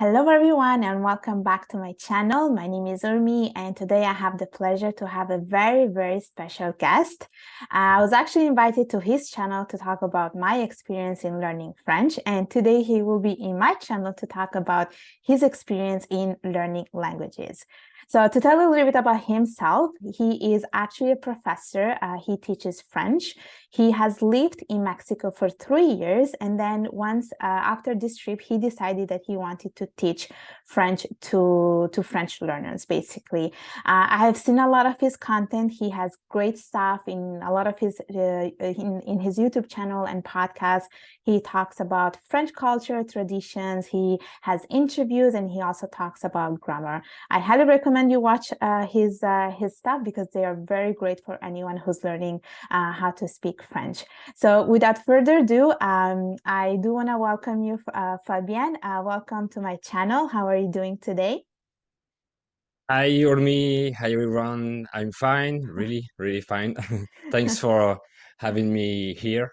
Hello everyone and welcome back to my channel. My name is Urmi and today I have the pleasure to have a very special guest. I was actually invited to his channel to talk about my experience in learning French, and today he will be in my channel to talk about his experience in learning languages. So to tell a little bit about himself, he is actually a professor. He teaches French. He has lived in Mexico for 3 years, and then once after this trip, he decided that he wanted to teach French to French learners, basically. I have seen a lot of his content. He has great stuff in a lot of his in his YouTube channel and podcast. He talks about French culture, traditions. He has interviews, and he also talks about grammar. I highly recommend you watch his stuff because they are very great for anyone who's learning how to speak French. So without further ado, I do want to welcome you, Fabien. Welcome to my channel. How are you doing today? Hi, Urmi. Hi, everyone. I'm fine, really fine. Thanks for having me here.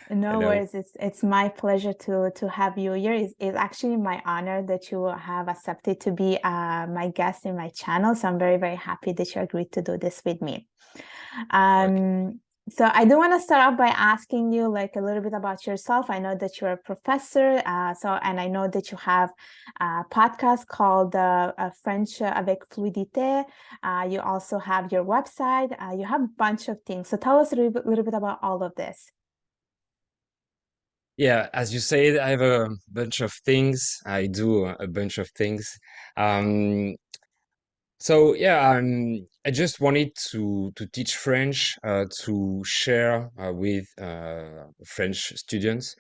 No Hello. worries. It's my pleasure to have you here. It's actually my honor that you have accepted to be my guest in my channel. So I'm very happy that you agreed to do this with me. Okay. So I do want to start off by asking you like a little bit about yourself. I know that you're a professor, and I know that you have a podcast called French avec Fluidité. You also have your website. You have a bunch of things. So tell us a little bit about all of this. Yeah, as you said, I have a bunch of things. I do a bunch of things. Um, So yeah, I just wanted to teach French, to share with French students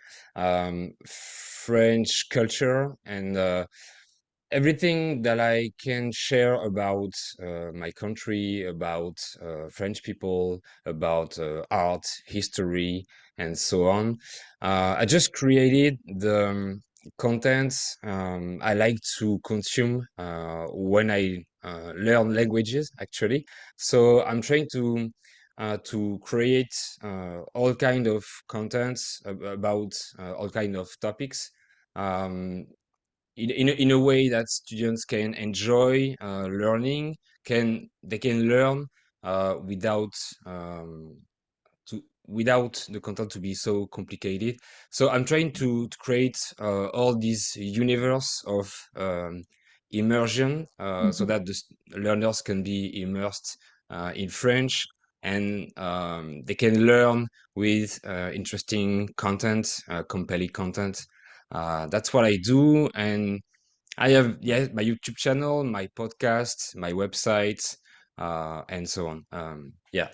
French culture and everything that I can share about my country, about French people, about art, history, and so on. I just created the contents I like to consume when I learn languages, actually. So I'm trying to create all kind of contents about all kind of topics. Um, in a way that students can enjoy learning, they can learn without without the content to be so complicated. So I'm trying to create all this universe of immersion, so Mhm. that the learners can be immersed in French, and they can learn with interesting content, compelling content. That's what I do, and I have, yeah, my YouTube channel, my podcast, my website, and so on. Yeah.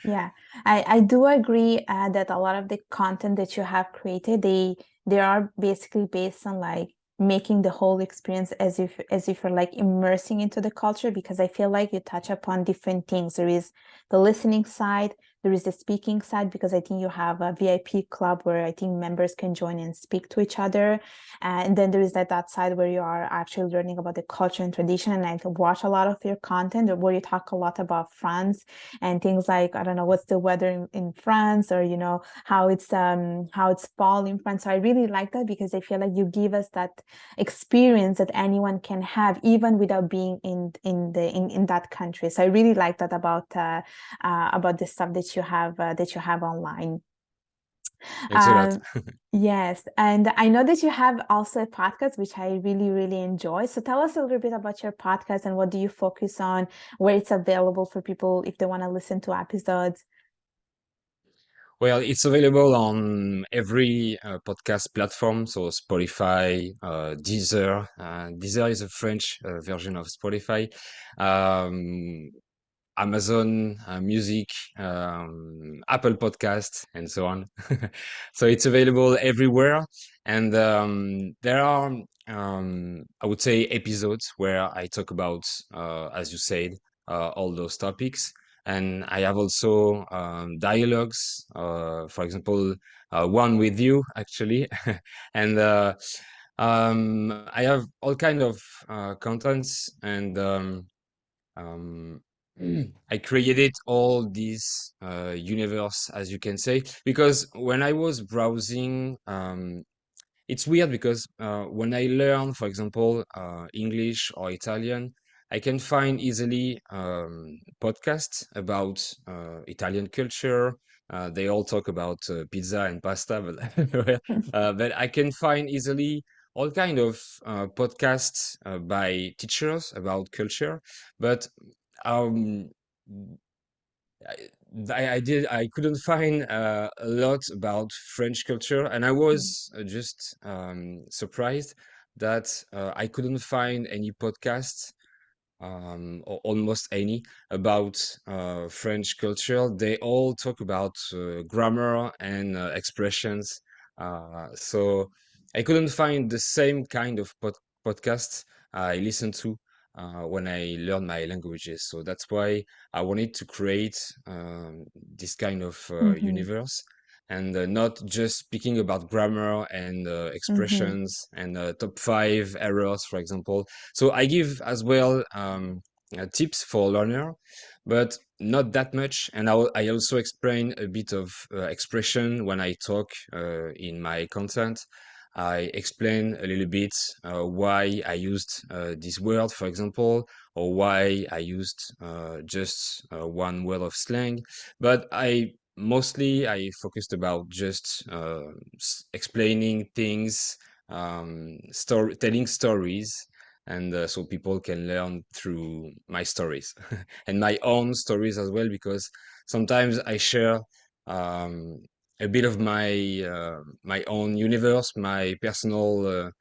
Yeah, I do agree that a lot of the content that you have created, they are basically based on like making the whole experience as if you're like immersing into the culture, because I feel like you touch upon different things. There is the listening side, there is the speaking side, because I think you have a VIP club where I think members can join and speak to each other. And then there is that side where you are actually learning about the culture and tradition. And I watch a lot of your content where you talk a lot about France and things like, I don't know, what's the weather in France, or how it's fall in France. So I really like that because I feel like you give us that experience that anyone can have even without being in that country. So I really like that about the stuff that you have online. Thanks a lot. um, yes, and I know that you have also a podcast, which I really enjoy. So tell us a little bit about your podcast and what do you focus on, where it's available for people if they want to listen to episodes. Well, it's available on every podcast platform, so Spotify, Deezer. Deezer is a French version of Spotify. Um, Amazon Music, Apple Podcast, and so on. So it's available everywhere, and there are, I would say, episodes where I talk about, as you said, all those topics. And I have also dialogues, for example, one with you actually, and I have all kind of contents and. Um, I created all this universe, as you can say, because when I was browsing, it's weird because when I learn, for example, English or Italian, I can find easily podcasts about Italian culture. They all talk about pizza and pasta, but but I can find easily all kind of podcasts by teachers about culture. But um, I, I couldn't find a lot about French culture, and I was just surprised that I couldn't find any podcasts or almost any about French culture. They all talk about grammar and expressions. So I couldn't find the same kind of podcasts I listen to when I learn my languages. So that's why I wanted to create this kind of Mm-hmm. universe. And not just speaking about grammar and Mm-hmm. expressions and top five errors, for example. So I give as well tips for learner, but not that much. And I also explain a bit of expression when I talk in my content. I explain a little bit why I used this word, for example, or why I used just one word of slang. But I focused about just explaining things, telling stories, and so people can learn through my stories and my own stories as well, because sometimes I share um, a bit of my own universe, my personal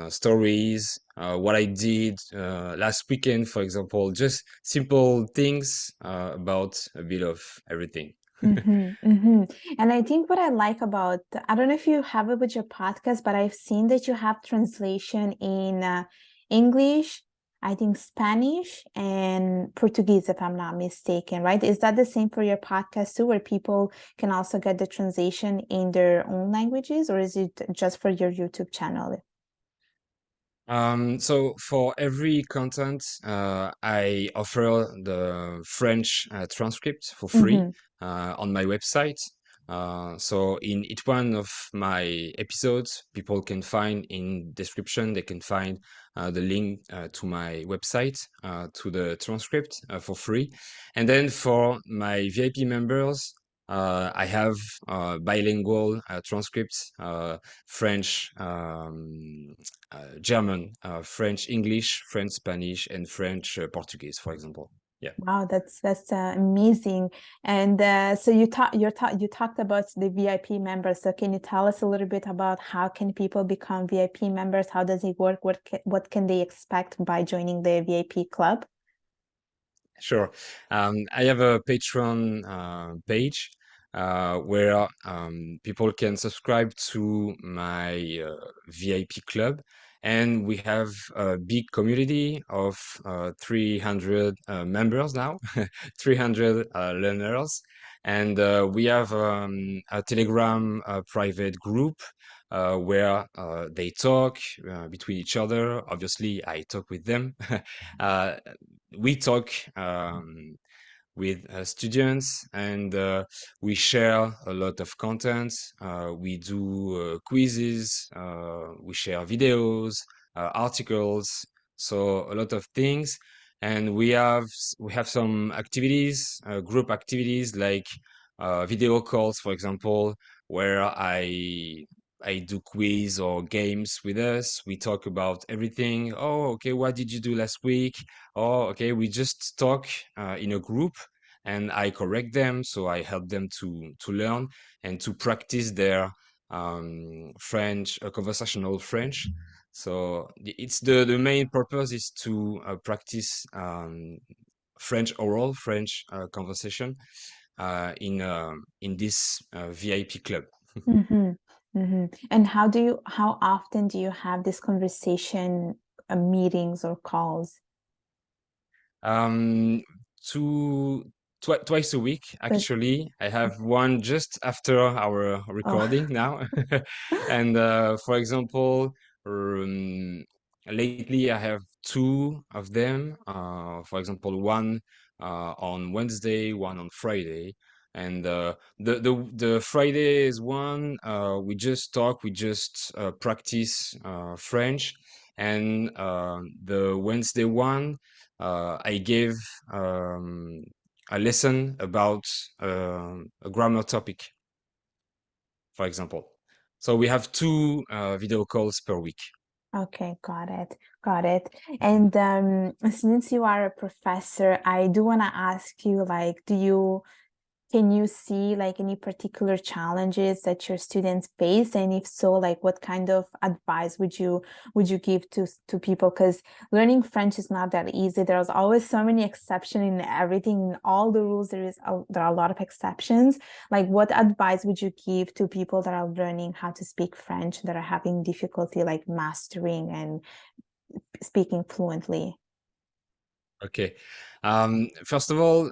stories, what I did last weekend, for example, just simple things about a bit of everything. Mm-hmm, mm-hmm. And I think what I like about, I don't know if you have it with your podcast, but I've seen that you have translation in English, I think Spanish and Portuguese, if I'm not mistaken, right? Is that the same for your podcast too, where people can also get the translation in their own languages, or is it just for your YouTube channel? So for every content, I offer the French transcript for free Mm-hmm. on my website. So in each one of my episodes, people can find in description, they can find the link to my website, to the transcript for free. And then for my VIP members, I have bilingual transcripts, French, German, French, English, French, Spanish, and French, Portuguese, for example. Yeah. Wow, that's amazing. And so you talked about the VIP members. So can you tell us a little bit about how can people become VIP members? How does it work? What can they expect by joining the VIP club? Sure. I have a Patreon page where people can subscribe to my VIP club, and we have a big community of 300 members now, 300 learners, and we have a Telegram private group. Where they talk between each other. Obviously, I talk with them. uh, we talk with students, and we share a lot of content. We do quizzes, we share videos, articles, so a lot of things. And we have some activities, group activities like video calls, for example, where I do quiz or games with us. We talk about everything. Oh, okay, what did you do last week? Oh, okay, we just talk in a group, and I correct them, so I help them to learn and to practice their French, conversational French. So it's the main purpose is to practice French oral, French conversation in this VIP club. Mm-hmm. Mm-hmm. And how often do you have this conversation, meetings or calls? Um, two, twice a week, But actually. I have one just after our oh. recording now. And for example, um, lately I have two of them. For example, one on Wednesday, one on Friday. And the Fridays one, we just talk, we just practice French. And the Wednesday one, I gave a lesson about a grammar topic, for example. So we have two video calls per week. Okay, got it. Got it. And since you are a professor, I do want to ask you, like, can you see like any particular challenges that your students face? And if so, like what kind of advice would you give to people? Because learning French is not that easy. There's always so many exceptions in everything, in all the rules. There are a lot of exceptions. Like what advice would you give to people that are learning how to speak French, that are having difficulty like mastering and speaking fluently? Okay. First of all,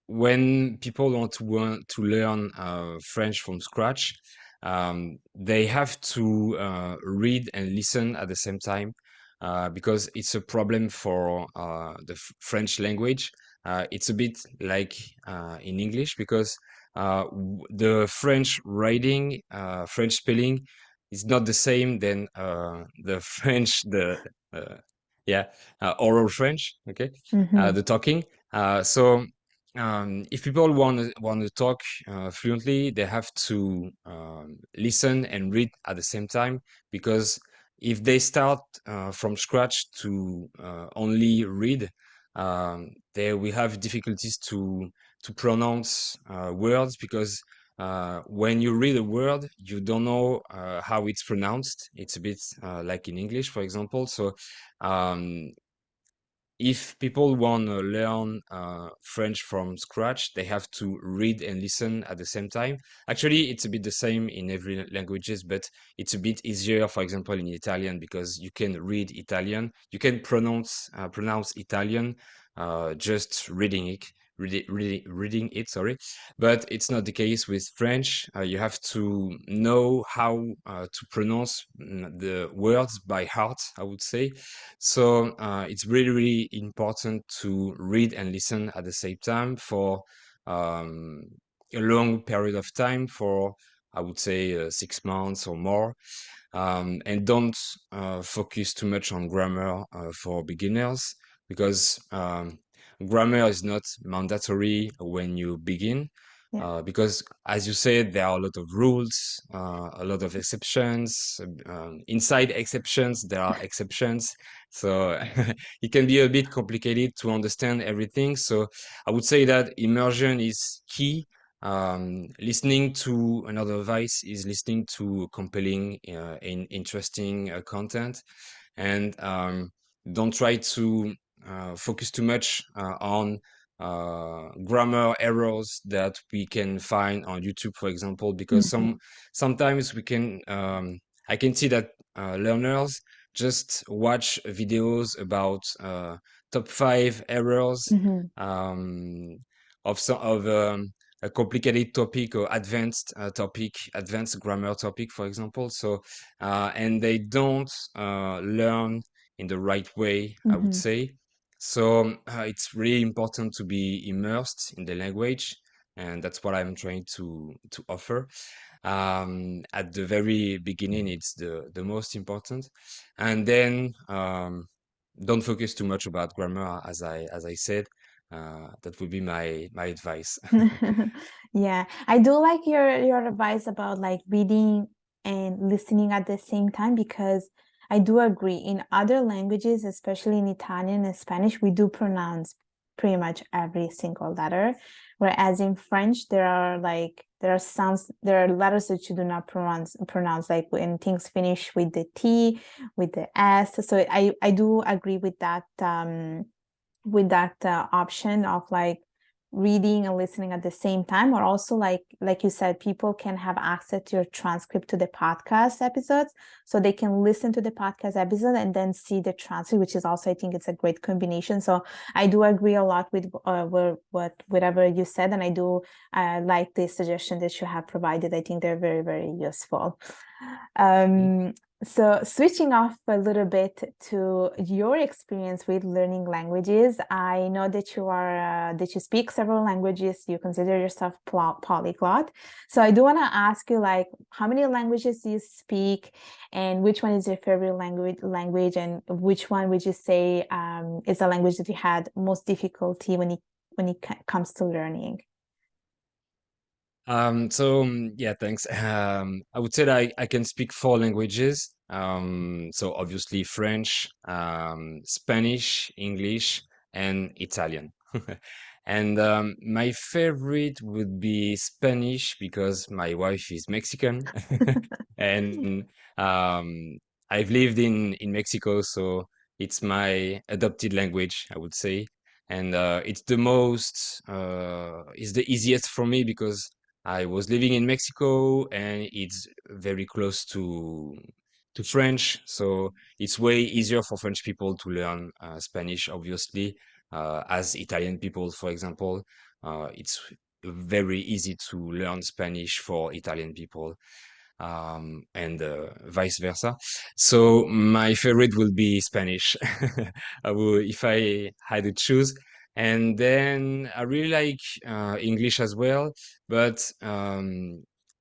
when people want to learn French from scratch, they have to read and listen at the same time, because it's a problem for the French language. It's a bit like in English, because the French writing, French spelling is not the same than the uh, yeah, oral French. Okay, Mm-hmm. the talking. So if people want to talk fluently, they have to listen and read at the same time, because if they start from scratch to only read, they will have difficulties to pronounce words, because when you read a word, you don't know how it's pronounced. It's a bit like in English, for example. So um, if people want to learn French from scratch, they have to read and listen at the same time. Actually, it's a bit the same in every languages, but it's a bit easier, for example, in Italian, because you can read Italian, you can pronounce Italian just reading it. Reading it, sorry, but it's not the case with French. You have to know how to pronounce the words by heart, I would say. So it's really, really important to read and listen at the same time for um, a long period of time, for I would say 6 months or more. And don't focus too much on grammar for beginners, because grammar is not mandatory when you begin. Yeah. Because, as you said, there are a lot of rules, a lot of exceptions. Inside exceptions, there are exceptions. So it can be a bit complicated to understand everything. So I would say that immersion is key. Listening to another advice is listening to compelling and interesting content, and don't try to focus too much on grammar errors that we can find on YouTube, for example, because Mm-hmm. sometimes we can I can see that learners just watch videos about top 5 errors Mm-hmm. um, of some of a complicated topic or advanced topic, advanced grammar topic, for example. So and they don't learn in the right way, I would Mm-hmm. say. So it's really important to be immersed in the language, and that's what I'm trying to offer. At the very beginning, it's the most important, and then don't focus too much about grammar, as I said. That would be my advice. Yeah, I do like your advice about like reading and listening at the same time, because I do agree in other languages, especially in Italian and Spanish, we do pronounce pretty much every single letter, whereas in French there are letters that you do not pronounce like when things finish with the T, with the S. So I do agree with that option of like reading and listening at the same time, or also like you said, people can have access to your transcript to the podcast episodes, so they can listen to the podcast episode and then see the transcript, which is also, I think it's a great combination. So I do agree a lot with whatever you said, and I do like the suggestion that you have provided. I think they're very, very useful. Mm. um So switching off a little bit to your experience with learning languages, I know that that you speak several languages. You consider yourself polyglot. So I do want to ask you, like, how many languages do you speak, and which one is your favorite language, and which one would you say is a language that you had most difficulty when it comes to learning? Yeah, thanks. I would say that I can speak four languages. So obviously French, Spanish, English, and Italian. And my favorite would be Spanish because my wife is Mexican, and um, I've lived in Mexico, so it's my adopted language, I would say. And it's the easiest for me because I was living in Mexico and it's very close to French, so it's way easier for French people to learn Spanish, obviously, as Italian people, for example. It's very easy to learn Spanish for Italian people, and vice versa. So my favorite will be Spanish, if I had to choose. And then I really like English as well, but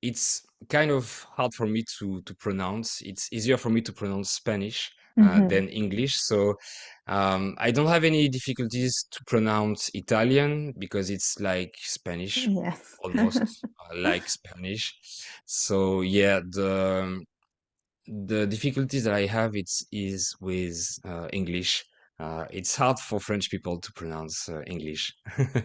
it's kind of hard for me to pronounce. It's easier for me to pronounce Spanish Hmm. than English. So I don't have any difficulties to pronounce Italian because it's like Spanish, Yes. almost like Spanish. So yeah, the difficulties that I have is with English. It's hard for French people to pronounce English.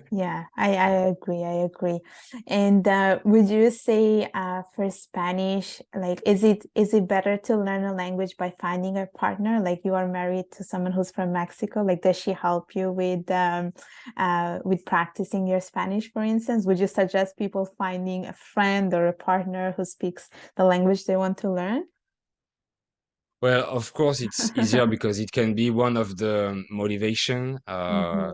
Yeah, I agree. I agree. And would you say for Spanish, like, is it better to learn a language by finding a partner? Like, you are married to someone who's from Mexico. Like, does she help you with practicing your Spanish, for instance? Would you suggest people finding a friend or a partner who speaks the language they want to learn? Well, of course, it's easier because it can be one of the motivation, Hmm.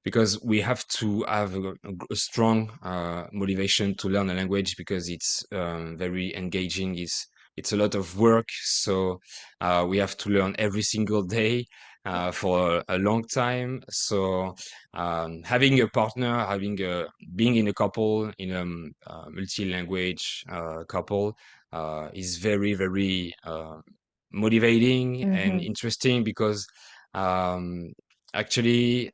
because we have to have a strong motivation to learn a language because it's very engaging. It's a lot of work, so we have to learn every single day Yes. for a long time. So having a partner, being in a couple, in a multi-language couple, is very, very motivating and Hmm. interesting because um, actually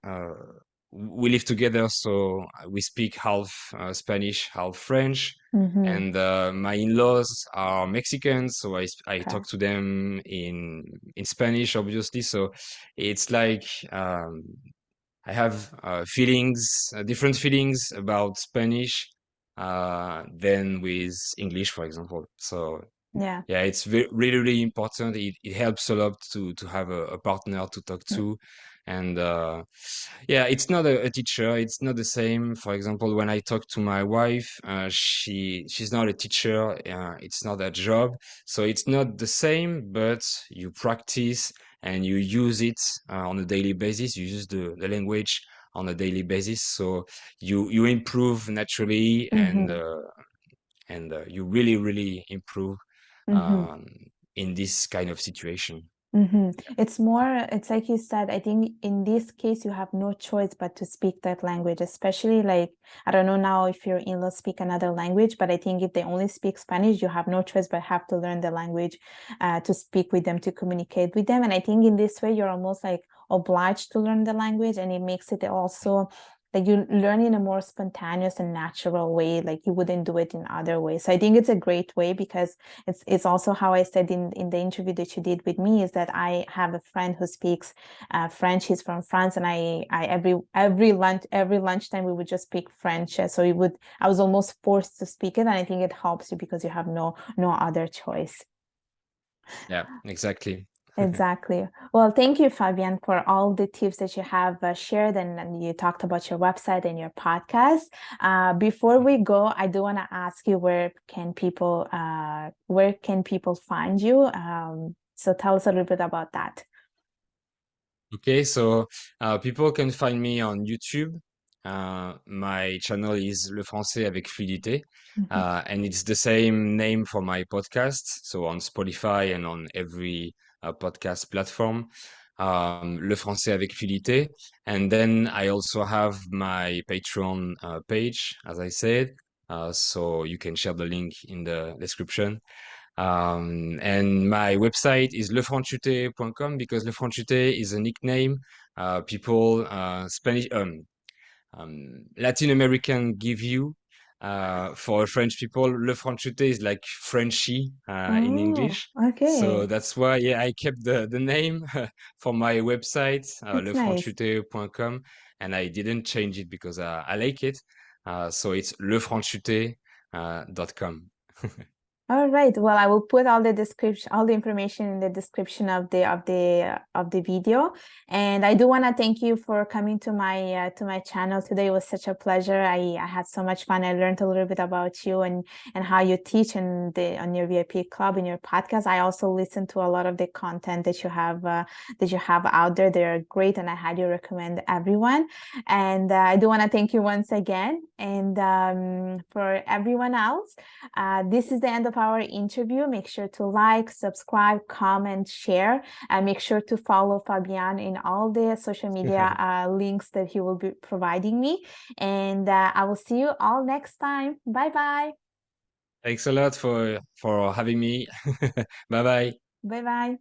we live together, so we speak half Spanish, half French, Hmm. and my in-laws are Mexican, so I Okay. talk to them in Spanish, obviously. So it's like I have different feelings about Spanish than with English, for example. So Yeah. yeah, it's really, really important. It helps a lot to have a partner to talk to. And yeah, it's not a teacher. It's not the same. For example, when I talk to my wife, she's not a teacher. It's not a job. So it's not the same, but you practice and you use it on a daily basis. You use the language on a daily basis. So you improve naturally, Hmm. and you really, really improve Hmm. um, in this kind of situation. It's more, it's like you said, I think in this case, you have no choice but to speak that language, especially like, I don't know now if your in-laws speak another language, but I think if they only speak Spanish, you have no choice but have to learn the language to speak with them, to communicate with them. And I think in this way, you're almost like obliged to learn the language, and it makes it also like you learn in a more spontaneous and natural way, like you wouldn't do it in other ways. So I think it's a great way because it's also how I said in the interview that you did with me is that I have a friend who speaks French. He's from France, and I every lunchtime we would just speak French. So I was almost forced to speak it, and I think it helps you because you have no other choice. Yeah, exactly. Exactly. Well, thank you, Fabien, for all the tips that you have shared, and you talked about your website and your podcast. Before we go, I do want to ask you where can people find you? So tell us a little bit about that. Okay, so people can find me on YouTube. My channel is Le Français avec Fluidité, Mhm. and it's the same name for my podcast. So on Spotify and on every podcast platform, Le Français avec Fluidité. And then I also have my Patreon page, as I said. So you can share the link in the description. And my website is lefranchute.com because Lefranchute is a nickname people Spanish Latin American give you for French people. Le Franchute is like Frenchy in Oh, English. So okay. that's why, yeah, I kept the name for my website, That's nice. lefranchute.com, and I didn't change it because I like it. So it's lefranchute.com. All right. Well, I will put all the description, all the information in the description of the video. And I do want to thank you for coming to my channel today. It was such a pleasure. I had so much fun. I learned a little bit about you and how you teach on your VIP club in your podcast. I also listened to a lot of the content that you have out there. They're great, and I highly recommend everyone. And I do want to thank you once again. And for everyone else. This is the end of our interview. Make sure to like, subscribe, comment, share, and make sure to follow Fabien in all the social media links that he will be providing me. And I will see you all next time. Bye bye. Thanks a lot for having me. Bye bye. Bye bye.